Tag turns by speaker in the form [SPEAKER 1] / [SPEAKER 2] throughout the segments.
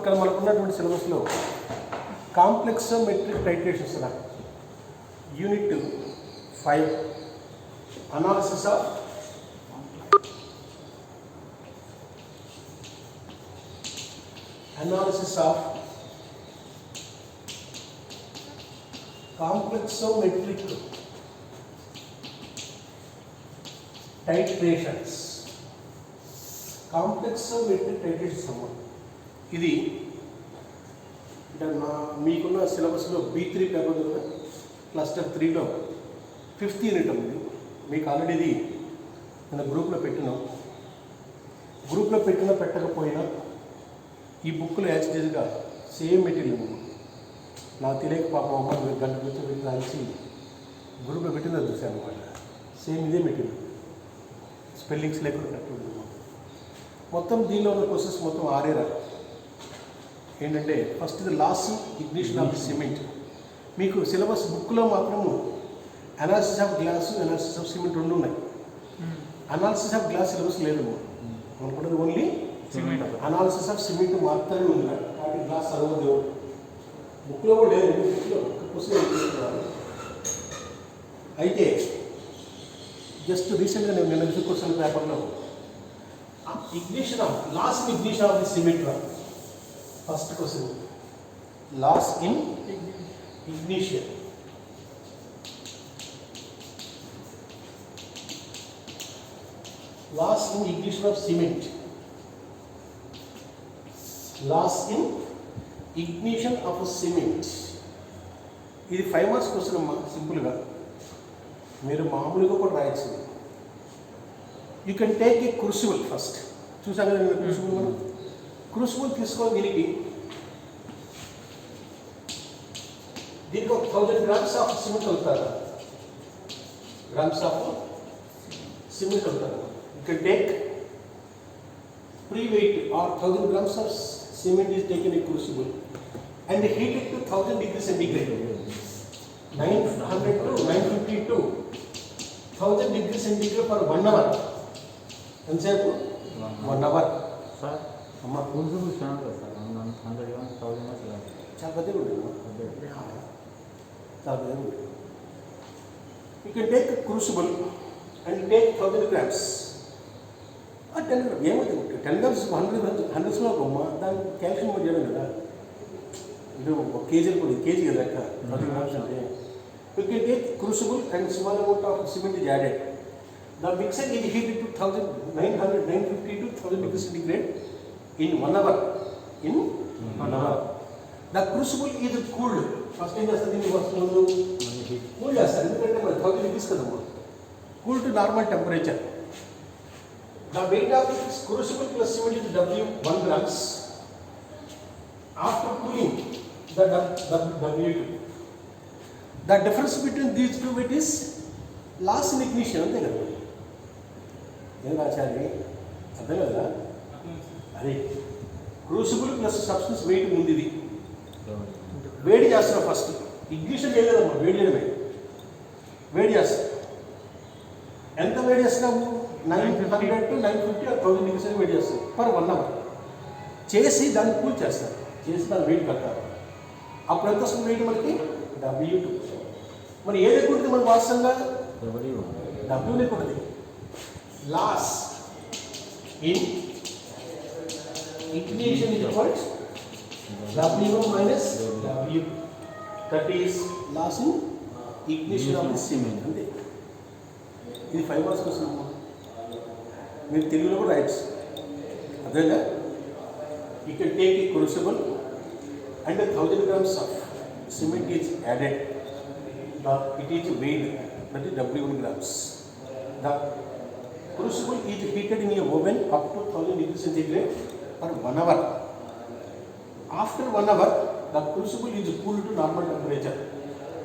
[SPEAKER 1] ఇక్కడ మనకున్నటువంటి సిలబస్లో complexometric titrations unit 5 analysis of complexometric titrations. Complexometric titrations అమ్మ, ఇది మీకున్న సిలబస్లో B3 పేపర్ కదా, క్లస్టర్ 3లో 5th యూనిట్ ఉంది. మీకు ఆల్రెడీ ఇది నేను గ్రూప్లో పెట్టినాం. గ్రూప్లో పెట్టకపోయినా ఈ బుక్లో యాక్చువల్గా సేమ్ మెటీరియల్ నాకు తెలియక పాపం అమ్మ గంట క్రితం పెట్టి రాసి గ్రూప్లో పెట్టిందో చూసాను అనమాట. సేమ్ ఇదే మెటీరియల్, స్పెల్లింగ్స్ లేకుండా కరెక్ట్ ఉంటుంది. మొత్తం దీనిలో ఉన్న క్వశ్చన్స్ మొత్తం 6 ఏంటంటే ఫస్ట్ ఇది లాస్ ఇగ్నిషన్ ఆఫ్ సిమెంట్. మీకు సిలబస్ బుక్లో మాత్రము analysis of glass, analysis of cement 2 ఉన్నాయి. అనాలిసిస్ ఆఫ్ గ్లాస్ సిలబస్ లేదు అనుకుంటుంది, ఓన్లీ అనాలిసిస్ ఆఫ్ సిమెంట్ మాత్రమే ఉంది. కాబట్టి గ్లాస్ చదవదు, బుక్లో కూడా లేదు. బుక్లో పుస్తకం అయితే జస్ట్ రీసెంట్గా నేను నిన్న క్వశ్చన్ పేపర్లో ignition of loss ignition of the cement first question, loss in ignition. Loss in ignition of cement. Loss in ignition of a cement. ఇది 5 మార్క్స్ క్వశ్చన్ అమ్మా. సింపుల్గా మీరు మామూలుగా కూడా రాయొచ్చు. You can take a crucible first. చూసాం కదా నేను క్రూసిబుల్. మనం క్రూసిబుల్ తీసుకోవాలి. దీనికి ఒక 1000 grams ఆఫ్ సిమెంట్ అవుతారు. గ్రామ్స్ ఆఫ్ సిమెంట్ అవుతారు. You can take pre-weight or 1000 grams of cement is taken in crucible and heat it to 1000 degrees centigrade. 900 to 950 to 1000 degrees centigrade for 1 hour. ఎంతసేపు? 1 hour.
[SPEAKER 2] Sir అమ్మ crucible చాలా sir 100 grams 1000 grams
[SPEAKER 1] చాలా పెద్దగా ఉంటుంది. చాలా పెద్దగా ఉంటుంది. You can take crucible and take 1000 grams. 10 grams ఏమవుతుంది? 10 grams 100లో బొమ్మ, దానికి క్యాల్షియం చేయడం కదా. ఇది 1 kg కూడా, కేజీ కదా లెక్క. 10 grams అంటే you can take crucible and small amount of cement is added. The mixture is heated to 950 to 1000 degrees centigrade in 1 hour. In 1 hour. The crucible is cooled. First time చేస్తారు దీన్ని వస్తువులు cool చేస్తారు. ఎందుకంటే మరి 1000 degrees కదమ్మా. Cool to normal temperature. The weight of this crucible plus cement is W1 grams. After cooling, the W2. The difference between these two weight is loss in ignition. అంతే కదా. ఏం రాచాలి అర్థం కదా. అదే క్రూసిబుల్ ప్లస్ సబ్స్టెన్స్ వెయిట్ ఉంది. ఇది వేడి చేస్తున్నాం. ఫస్ట్ ఇగ్నిషన్ చేయలేదమ్మా, వేడి చేయడమే. వేడి చేస్తాం. ఎంత వేడి చేస్తున్నాము? 900 to 950 or 1000 degrees వేడి చేస్తాం ఫర్ 1 hour. చేసి దాన్ని కూల్ చేస్తారు. చేసి దాన్ని వెయిట్ కడతారు. అప్పుడు ఎంత వస్తుంది వెయిట్ మనకి? W2. మరి ఏది ఎక్కువ ఉంటుంది మనకు వాస్తవంగా? W ఎక్కువ. Loss in ignition is equal to W1 minus W. That is loss in ignition of the cement. అంతే. ఇది 5 మార్క్స్ కోసం మీరు తెలుగులో కూడా రాయొచ్చు. అదేగా you can take a crucible and 1000 grams of cement is added. It is weighed, that is W1 grams. The crucible is heated in a oven up to 1000 degrees centigrade for 1 hour. After 1 hour, the crucible is cooled to normal temperature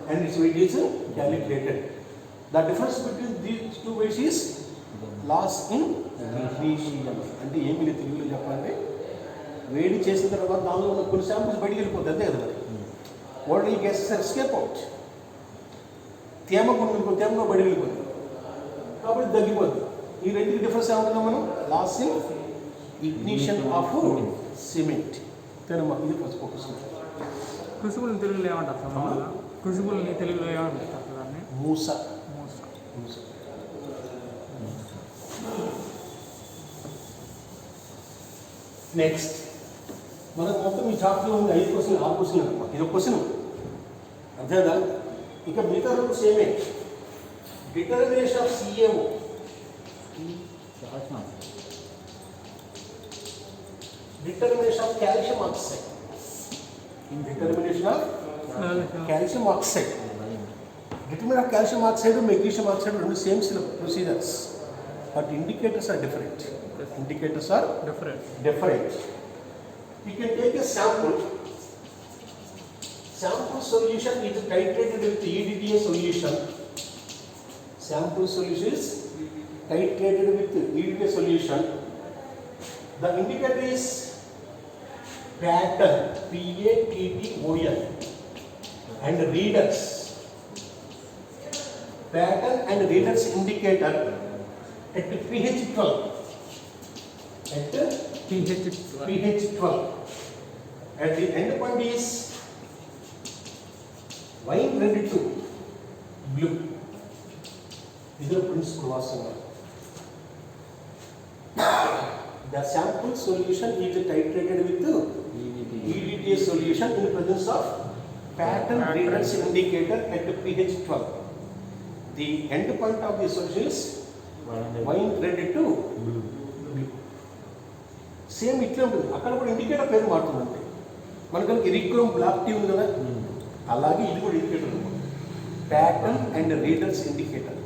[SPEAKER 1] and its weight is calculated. The difference between these two weights is loss in ignition. అంటే ఏమి లేదు తెలుగులో చెప్పాలంటే, వేడి చేసిన తర్వాత దానిలో ఉన్న కొన్ని శాంపుల్స్ బయటికి వెళ్ళిపోతుంది. అంతే కదా. మరి ఓడల్ గ్యాసెస్ ఎస్కేప్ అవుట్. తేమగా బయటికి వెళ్ళిపోతుంది కాబట్టి తగ్గిపోతుంది. ఈ రెండింటికి డిఫరెన్స్ ఏమంటున్నాం మనం? Loss in ignition of cement. తేనమ్మా ఇది ఫస్ట్ ఫోకస్.
[SPEAKER 2] క్రుసిబుల్ని తెలుగులో ఏమంటారు సార్ మామూలుగా? క్రుసిబుల్ని తెలుగులో ఏమంటారు సార్ దాన్ని?
[SPEAKER 1] మూస.
[SPEAKER 2] మూస.
[SPEAKER 1] మూస. నెక్స్ట్ మనకు మొత్తం ఈ చాప్టర్లో ఉంది 5 క్వశ్చన్ 6 క్వశ్చన్ అనమాట. ఇది ఒక క్వశ్చన్ అర్థమైందా? ఇక మిగతా రెండు సేమే. Determination of C, determination of calcium oxide, determination of calcium oxide, determination of calcium oxide and magnesium oxide are the same procedures, but indicators are different. Indicators are different. You can take a sample solution is titrated with EDTA solution. Sample solution is titrated with EDTA solution. The indicator is pattern, PATTON, and readers. Pattern and readers indicator at pH 12. At pH 12. At the end point is wine ready to blue. This is the principle. The sample solution is titrated with EDTA solution in the presence of pattern readers indicator at pH 12. The end point of the solution is wine ready to blue. Same ఇట్లా ఉంటుంది. అక్కడ కూడా indicator పేరు మారుతుందంటే మనకు ఇరిక్రోమ్ black tea ఉంది కదా, అలాగే ఇది కూడా ఇండికేటర్ ఉంటుంది. Pattern and readers indicator.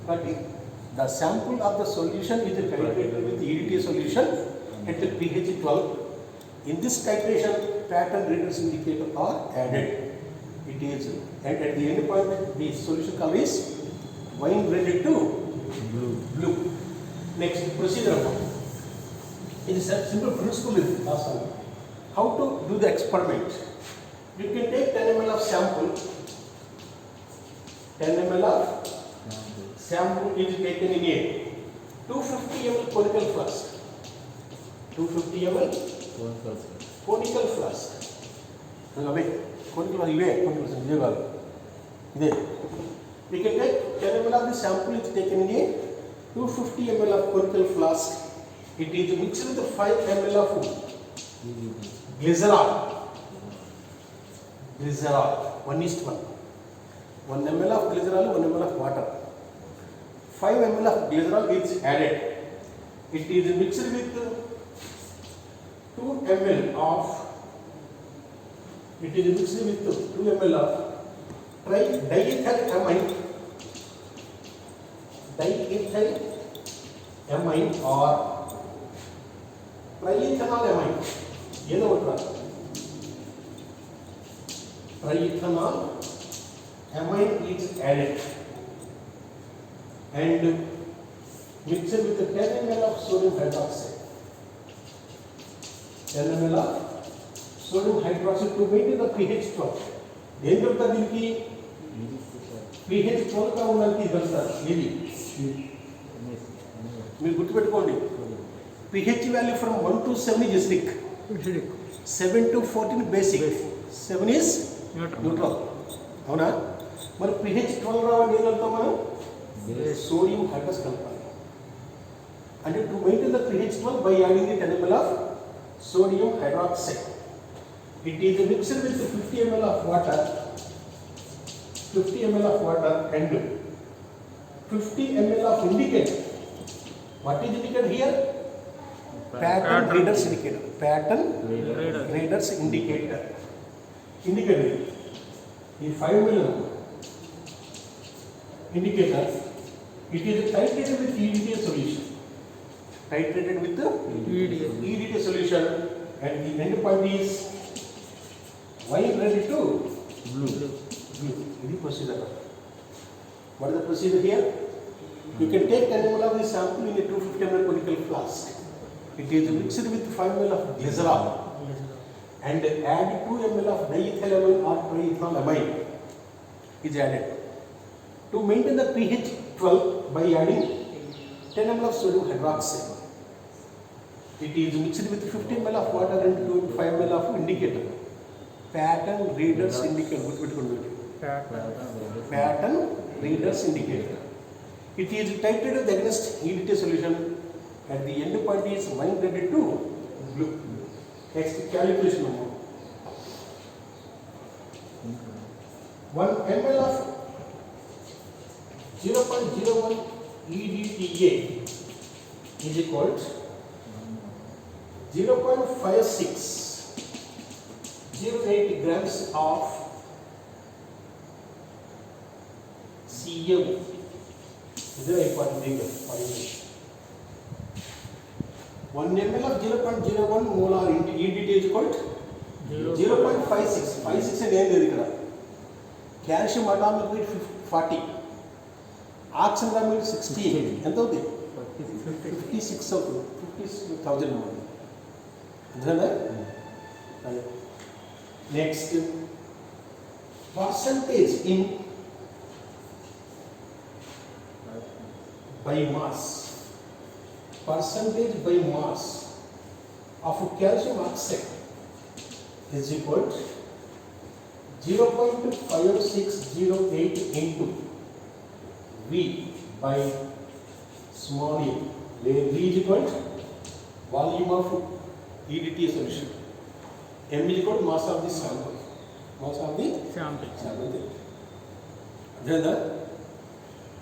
[SPEAKER 1] కాబట్టి the sample of the solution is titrated with EDTA solution at the pH 12. In this titration, pattern readers indicator are added. It is, and at the end point, the solution color is wine ready to blue. Next procedure. It is a simple principle in last one. How to do the experiment? You can take 10 ml of sample. 10 ml of sample is taken in a 250 ml conical flask. 250 ml conical flask. Away. Conical flask. We can take 10 ml of the sample is taken in a 250 ml of conical flask. It is mixed with 5 ml of glycerol. Glycerol 1:1. 1 ml of glycerol, 1 ml of water. 5 ml of glycerol is added. It is mixed with 2 ml of diethylamine or triethanolamine. Yellow water. Triethanolamine is added and mixed with 10 ml of sodium hydroxide. 10 ml of sodium hydroxide to maintain the pH 12. ఏం చెప్తారు దీనికి? pH 12 గా ఉండడానికి ఇది చెప్తారు. ఇది మీరు గుర్తుపెట్టుకోండి. pH value from 1 to 7 is acidic. 7 to 14 basic. 7 is neutral. అవునా? మరి pH 12 రావాలి ఏం కలుపుతాం మనం? Sodium hydroxide కలపాలి. And to maintain the pH 12 by adding the 10 ml of sodium hydroxide. It is mixed with 50 ml of water. 50 ml of water and 50 ml of indicator. What is indicator here? Pattern readers indicator. Pattern readers indicator. Indicator. This 5 ml indicator. It is titrated with EDTA solution. Titrated with the EDTA solution, and the end point is wine ready to blue. This procedure. What is the procedure here? You can take 10 ml of the sample in a 250 ml conical flask. It is mixed with 5 ml of glycerol and add 2 ml of diethylamine or triethanolamine is added. To maintain the pH 12 by adding 10 ml of sodium hydroxide. It is mixed with 50 ml of water and 5 ml of indicator. Pattern readers indicator. Pattern readers indicator. It is titrated against EDTA solution. At the end point is wine ready to blue. Next calculation. 1 ml of 0.01 EDTA is equal to 0.5608 grams of CM. This is important thing. 1 ml of 0.01 molar EDTA is equal to 0.56. 56 and end. Calcium atomic weight 40. Oxygen atomic weight 16. And 56,000. Next, percentage in by mass. Percentage by mass of calcium oxide is equal to 0.5608 into V by small a, where V is equal to volume of EDTA solution. M is equal to mass of the sample. Mass of the sample. Then the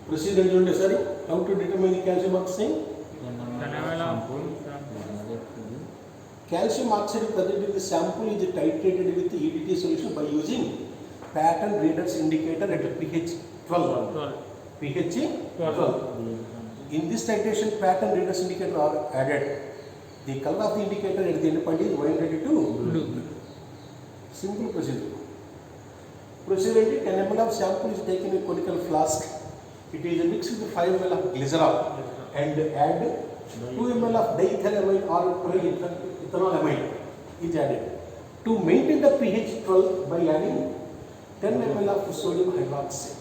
[SPEAKER 1] procedure is how to determine the calcium oxide. Calcium oxide present in the sample is titrated with the EDTA solution by using pattern readers indicator at pH 12. pH 12. In this titration, pattern readers indicator are added. The color of the indicator at the end point is wine ready to blue. Simple procedure. Procedure 10 ml of sample is taken in a conical flask. It is mixed with 5 ml of glycerol and add 2 ml of diethylamine or ethanolamine is added. To maintain the pH 12 by adding 10 ml of sodium hydroxide.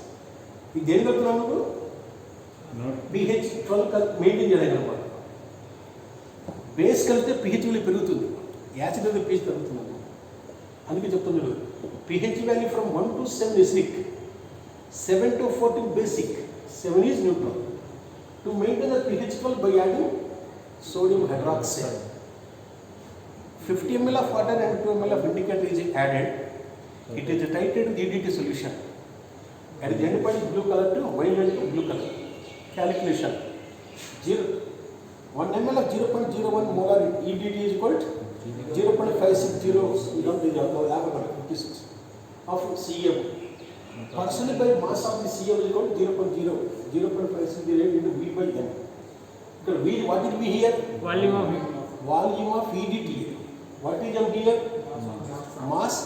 [SPEAKER 1] This is pH 12 maintain cheyalannamata. Base కలిపితే pH value పెరుగుతుంది, acid అయితే pH తగ్గుతుంది. అందుకే చెప్తున్నాను pH value from 1 to 7 acidic, 7 to 14 basic, 7 is neutral. To maintain the pH 12 by adding sodium hydroxide, 50 ml of water and 2 ml of indicator is added. It is titrated with EDTA solution. At the end point is blue color to wine ready to blue color. Calculation 1 ml of 0.01 molar EDTA is equal to 0.560 of CM. Percentage by mass of the CM is equal to 0.560 into V by M. V, what is V here? Volume of EDTA. What is M here? Mass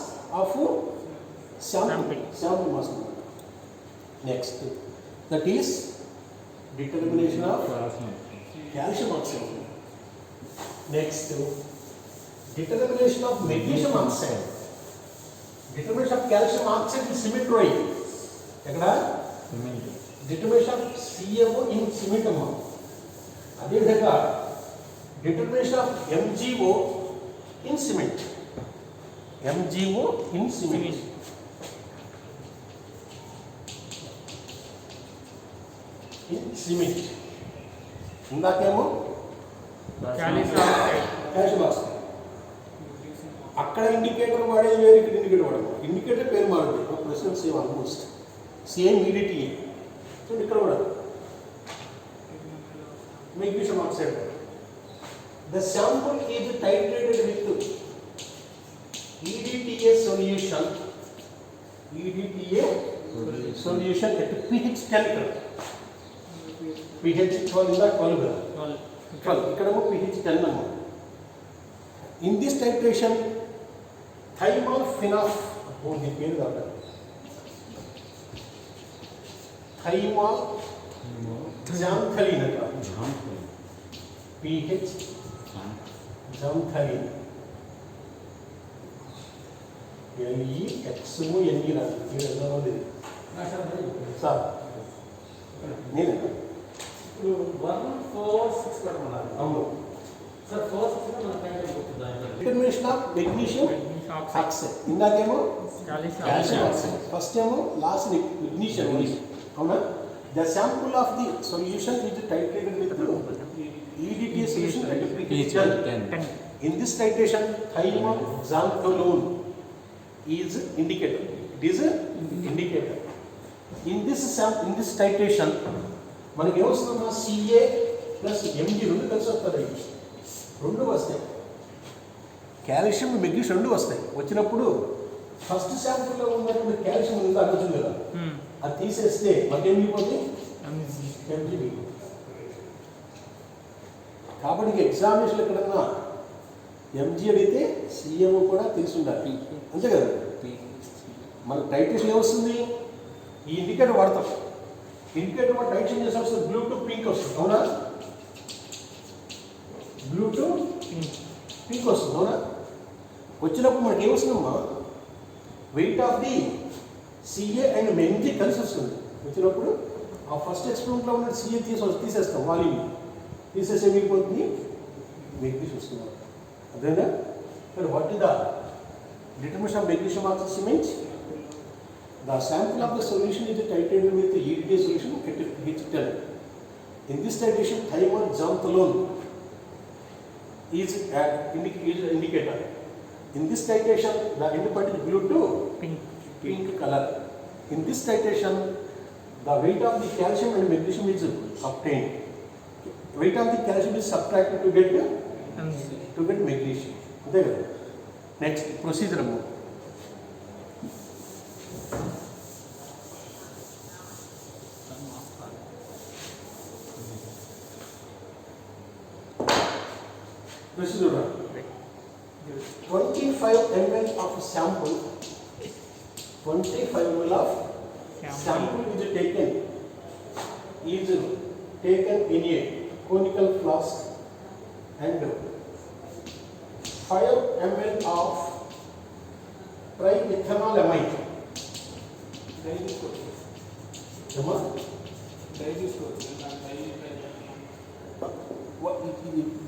[SPEAKER 1] of sample mass. Next, that is determination of calcium oxide. Next, determination of magnesium oxide. Determination of calcium oxide in cement drawing. Determination of CaO in cement amount. Determination of MgO in cement. MgO in cement. In cement. ఇందాకేమో calcium oxide. అక్కడ indicator వాడేది వేరు, ఇక్కడ indicator వాడము. Indicator పేరు మారుతుంది, ప్రశ్న same almost same EDTA. చూడండి ఇక్కడ కూడా magnesium oxide. The sample is titrated with EDTA solution. EDTA solution at pH 10. pH 12 is 12. Ikkadamo pH 10 namma. In this titration, thymolphenol, the pair daata. Xanthine anta. pH xanthine. LEXONE రాదు. మీరు ఎలా ఉంది sir? నేను
[SPEAKER 3] 1 4 6 పడమన్నారు.
[SPEAKER 1] అవును.
[SPEAKER 2] Sir fourth మన packet పోతుందా
[SPEAKER 1] determination of magnesium oxide ఇందాకేమో కాల్షియం ఆక్సైడ్ ఫస్ట్ ఏమో లాస్ మెగ్నీషియం అవునా the sample of the solution is titrated with EDTA solution at pH 10. In this titration thiamoxantholone is indicator. It is an indicator. In this titration మనకి ఏమొస్తుందమ్మా CA plus MG రెండు కలిసి వస్తాయి రెండు వస్తాయి calcium magnesium రెండు వస్తాయి వచ్చినప్పుడు ఫస్ట్ శాంపుల్లో ఉన్నటువంటి కాల్షియం ఉంది అడుగుతుంది కదా అది తీసేస్తే మనకి ఏం మిగిలిపోతుంది MG మిగిలిపోతుంది కాబట్టి ఎగ్జామినేషన్ ఎక్కడన్నా ఎంజీ అడిగితే సీఎం కూడా తెలిసి ఉండాలి అంతే కదా మన టైట్రేషన్ ఏమొస్తుంది ఈ ఇండికేటర్ వాడతాం ఇండికేటర్ వాడు టైట్రేషన్ చేసి వస్తుంది బ్లూ టు పింక్ వస్తుంది అవునా బ్లూ టు పింక్ వస్తుంది అవునా వచ్చినప్పుడు మనకి ఏమొస్తుందమ్మా weight of the CA and MG కలిసి వస్తుంది వచ్చినప్పుడు ఆ ఫస్ట్ ఎక్స్పెరిమెంట్లో ఉన్న సిఏ తీసేస్తాం వాల్యూమ్ తీసేసే మిగిలిపోతుంది మెగ్నీషియం వస్తుంది అదేనా మరి what is the determination of magnesium oxide the sample of the solution is titrated with the EDTA solution at pH 10. In this titration thiamoxantholone is an indicator. In this titration the end point is blue to pink color. In this titration the weight of the calcium and magnesium is obtained. Weight of the calcium is subtracted to get magnesium. అంతే కదా next procedure అమ్మ procedure 25 ml of sample 25 ml of sample is taken in a conical flask and 5 ml of triethanolamide.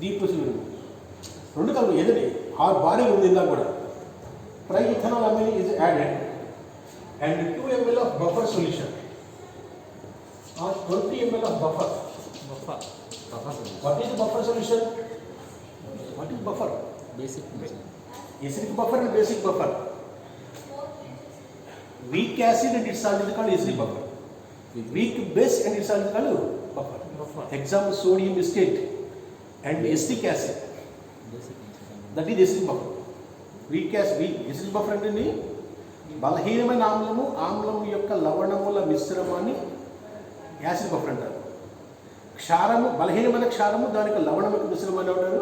[SPEAKER 1] Deep procedure రెండు కాదు ఏదండి ఆ body ఉంది ఇందాక కూడా triethanolamine is added and 2 ml of buffer solution or 20 ml of buffer. What is the buffer solution? What is buffer?
[SPEAKER 2] Basic.
[SPEAKER 1] Acidic buffer and basic buffer. Weak acid and its salt is called acidic buffer. Weak base and its salt is called buffer. Example sodium acetate and acetic acid. That is acidic buffer. Weak acidic buffer అంటే బలహీనమైన ఆమ్లం యొక్క లవణముల మిశ్రమాన్ని acid buffer అంటారు. క్షారము బలహీనమైన క్షారము దానికి లవణం యొక్క మిశ్రమాన్ని అంటారు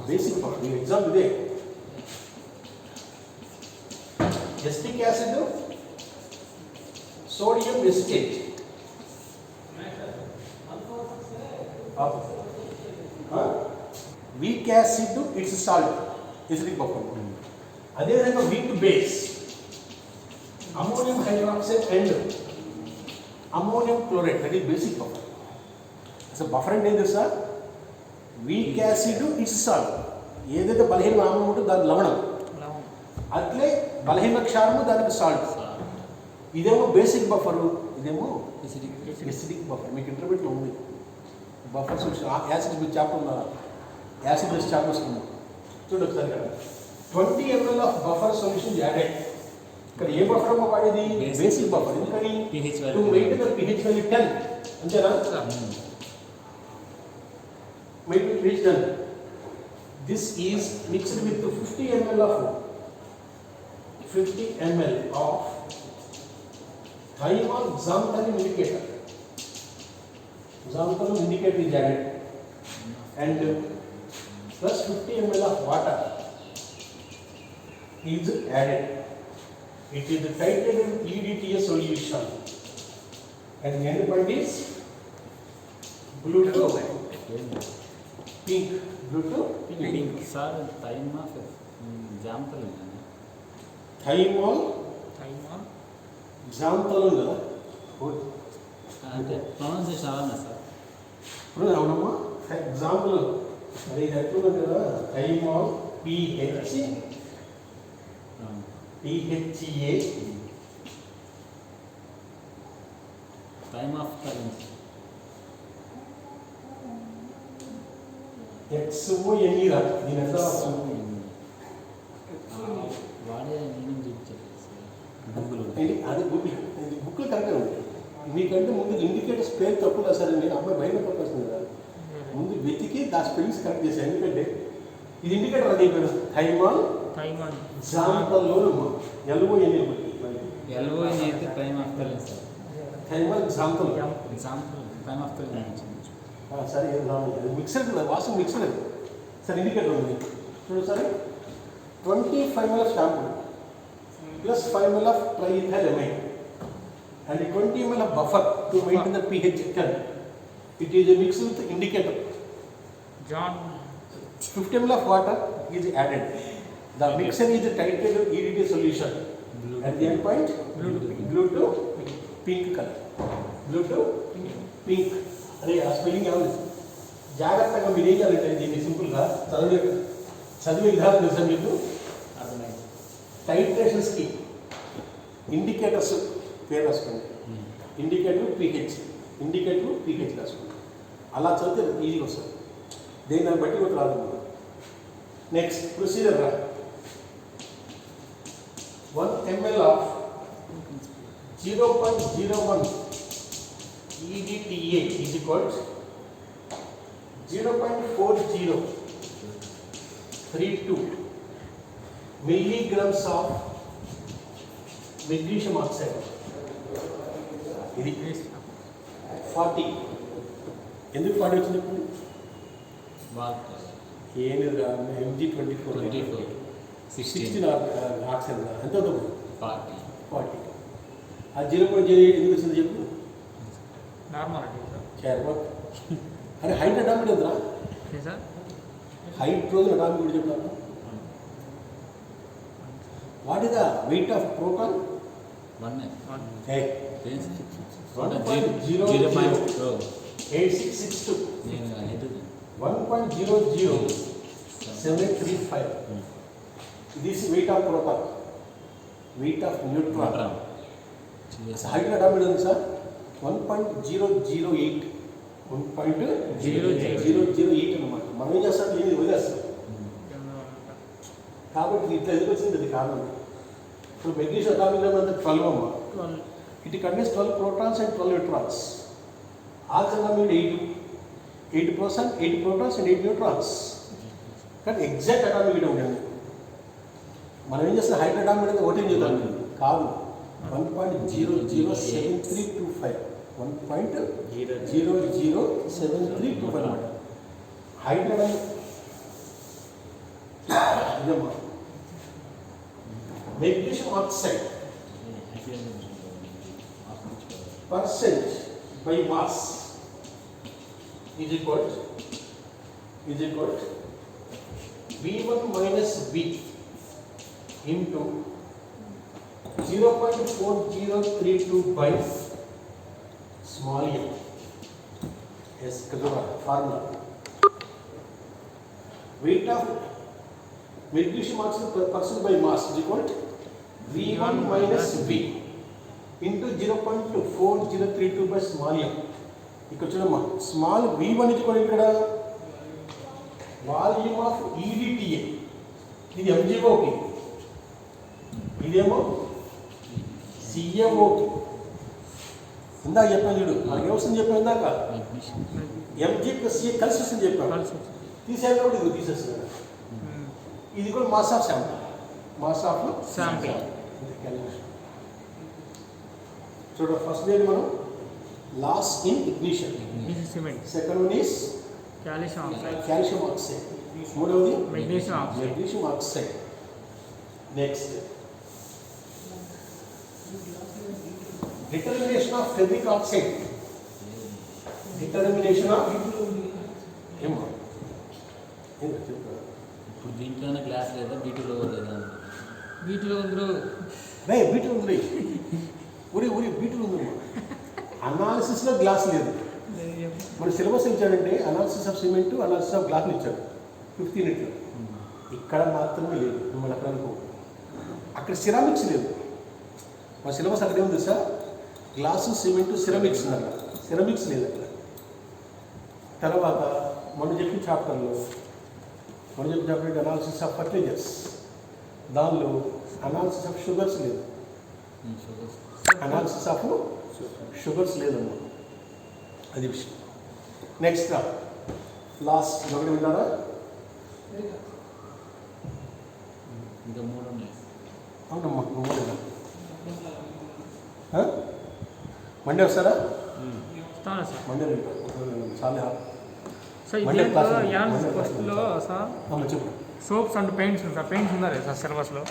[SPEAKER 1] బేసిక్ బఫర్. ఈ ఎగ్జామ్ ఇదే. Acetic acid sodium acetate weak acid it's salt acetic buffer. అదేవిధంగా weak base ammonium hydroxide and ammonium chloride that is basic buffer. అసలు బఫర్ అంటే ఏంటి sir? Weak acid it's salt. ఏదైతే బలహీన ఆమ్లం ఉంటుందో దాని లవణం, అట్లే బలహీన క్షారము దానికి సాల్ట్. ఇదేమో బేసిక్ బఫరు, ఇదేమో ఎసిడిక్ బఫర్. మీకు ఇంటర్మీడియట్లో ఉంది బఫర్ సొల్యూషన్. యాసిడ్ మీరు చాప్టర్ ఉందా? యాసిడ్ బేస్ చాప్టర్ వస్తుంది చూడండి ఒకసారి. ఇక్కడ 20 ml of buffer solution added. ఇక్కడ ఏ బఫర్ అమ్మో వాడేది? Basic buffer. ఎందుకని? To maintain the pH value 10 అంతేనా? Maintain pH 10. This is mixed with 50 ml of thiamoxantholone indicator. Xantholone indicator is added and plus 50 ml of water is added. It is titrated with EDTA solution and the end point is blue to pink. Blue to pink.
[SPEAKER 2] Sir, time of example is
[SPEAKER 1] thiamoxantholone కదా
[SPEAKER 2] అంటే pronunciation అలానే sir.
[SPEAKER 1] ఇప్పుడు అవునమ్మా. Example మరి ఇది ఎట్లుంది కదా thymol PHA
[SPEAKER 2] time of కరెన్స్
[SPEAKER 1] XONE రా దీని ఎంత
[SPEAKER 2] వాడే నేను చూపించాను గూగుల్
[SPEAKER 1] ఇది అది బుక్లో కరెక్ట్గా ఉంది. మీకంటే ముందు ఇండికేటర్స్ పేరు తప్పు రాశారండి. అబ్బాయి బయట పట్టుకొస్తుంది కదా, ముందు వెతికి దా స్పెల్లింగ్స్ కరెక్ట్ చేశాను. ఎందుకంటే ఇది ఇండికేటర్ అది పేరు థైమాల్ ఎగ్జాంపుల్లో LONE
[SPEAKER 2] ఎల్ఓఎన్ అయితే టైమ్ ఆఫ్ కరెన్స్
[SPEAKER 1] thymol example
[SPEAKER 2] example time of కరెన్స్
[SPEAKER 1] సరే అది మిక్సర్ కదా, వాషింగ్ మిక్సర్ అది. సరే ఇండికేటర్ ఉంది చూడు. సరే 25 ml of shampoo plus 5 ml of triethylamine and 20 ml of buffer to maintain the pH equal. It is a mixed with indicator. 50 ml of water is added. The mixture is a titrated EDT solution. At the end point, blue to pink color. Blue to pink. అరే ఆ spelling ఏమన్నా జాగ్రత్తగా మీరు ఏం చేయాలంటే దీన్ని సింపుల్గా చదివే విధానం తెలుసా మీకు? టైట్రేషన్స్కి ఇండికేటర్స్ పేరు రాసుకోండి. ఇండికేటర్ పీహెచ్ రాసుకోండి. అలా చదివితే ఈజీగా వస్తుంది. దాన్ని బట్టి కూడా రాదు. నెక్స్ట్ ప్రొసీజర్ రా. 1 ml of 0.01 EDTA is equal to 0.4032 milligrams of magnesium oxide. ఇది 40. ఎందుకు 40 వచ్చింది ఇప్పుడు? ఏం లేదు MG24 16 ఆక్సిజన్ ఎంత అవుతుంది? 40. ఆ 0.08 ఎందుకు వచ్చింది చెప్పు? అరే హైట్ అటామిక్ ఎంతరా? హైడ్రోజన్ అటామిక్ కూడా చెప్పినా. What is the weight of proton? 1.00866 1.00735. This is weight of proton. Weight of neutron. Height atomic ఉంది సార్ 1.008 1.008 అనమాట. మనం ఏం చేస్తాం? దీన్ని వదిలేస్తాం. కాబట్టి ఇట్లా ఎందుకు వచ్చింది? అది కారణం. ఇప్పుడు మెగ్నీషియం అటామిక్ నెంబర్ అంతా 12 అమ్మ. It contains 12 protons and 12 neutrons. Oxygen atomic 8 protons and 8 neutrons. కానీ ఎగ్జాక్ట్ అటామిక్ ఇటు ఉండండి. మనం ఏం చేస్తాం? హైట్ అటామిక్ అనేది ఒకటి చూద్దాం కాదు. 1.007325 1.007325 అనమాట. హైట్ అటామిక్ ఇదమ్మా. Magnesium oxide percent by mass is equal V1 minus V into 0.4032 by small m. Yes, formula. Weight of magnesium oxide percent by mass is equal to V1 minus V into 0.4032 by small m. ఇక్కడ చూడమ్మా, small V1 ఇచ్చుకోండి. ఇక్కడ volume of EDTA ఇది MgOకి, ఇదేమో CaOకి. ఇందాక చెప్పాను చూడు, మనకి ఏమొస్తుంది చెప్పాను ఇందాక? Mg plus Ca కలిసి వస్తుంది చెప్పాను. తీసేయాలి కాబట్టి ఇది తీసేస్తుంది. ఇది కూడా మాస్ ఆఫ్ శాంపిల్. చూడ ఫస్ట్ డేట్ మనం loss in ignition, second one is calcium oxide, మూడవది magnesium oxide. Next determination of ferric oxide. Determination of ఏమో
[SPEAKER 2] ఇప్పుడు దీంట్లోనే క్లాస్ లేదా? బీటూలో లేదా?
[SPEAKER 1] బీటూలో ఉంది. ఊరి బీటూలో ఉందమ్మా. అనాలిసిస్లో గ్లాస్ లేదు. మన సిలబస్ ఇచ్చాడంటే analysis of cement, analysis of glass ఇచ్చాడు 15 యూనిట్లు. ఇక్కడ మాత్రమే లేదు, మిమ్మల్ని అక్కడ అనుకో. అక్కడ సిరామిక్స్ లేదు. మా సిలబస్ అక్కడ ఏముంది సార్, గ్లాసు, సిమెంట్, సిరామిక్స్ అక్కడ. సిరామిక్స్ లేదు అక్కడ. తర్వాత మనం చెప్పిన చాప్టర్లో అనాలిసిస్ ఆఫ్ ఫర్టిలైజర్స్, దానిలో అనాలిసిస్ ఆఫ్ షుగర్స్ లేదు. అనాలిసిస్ ఆఫ్ షుగర్స్ లేదమ్మా, అది విషయం. నెక్స్ట్ లాస్ట్ ఒకటి విన్నారా?
[SPEAKER 2] ఇంకా 3 ఉన్నాయి.
[SPEAKER 1] అవునమ్మా, మండే వస్తారా?
[SPEAKER 3] వస్తాను సార్.
[SPEAKER 1] మండే చాలా
[SPEAKER 3] సార్
[SPEAKER 1] మండే
[SPEAKER 3] ఇప్పుడు
[SPEAKER 1] క్లాస్ ఉంది.
[SPEAKER 3] యాన్
[SPEAKER 1] మండే క్లాస్
[SPEAKER 3] ఫస్ట్లో సార్
[SPEAKER 1] చెప్పు.
[SPEAKER 3] సోప్స్ అండ్ పెయింట్స్ ఉంది సార్. పెయింట్స్ ఉందా సార్ సిలబస్లో?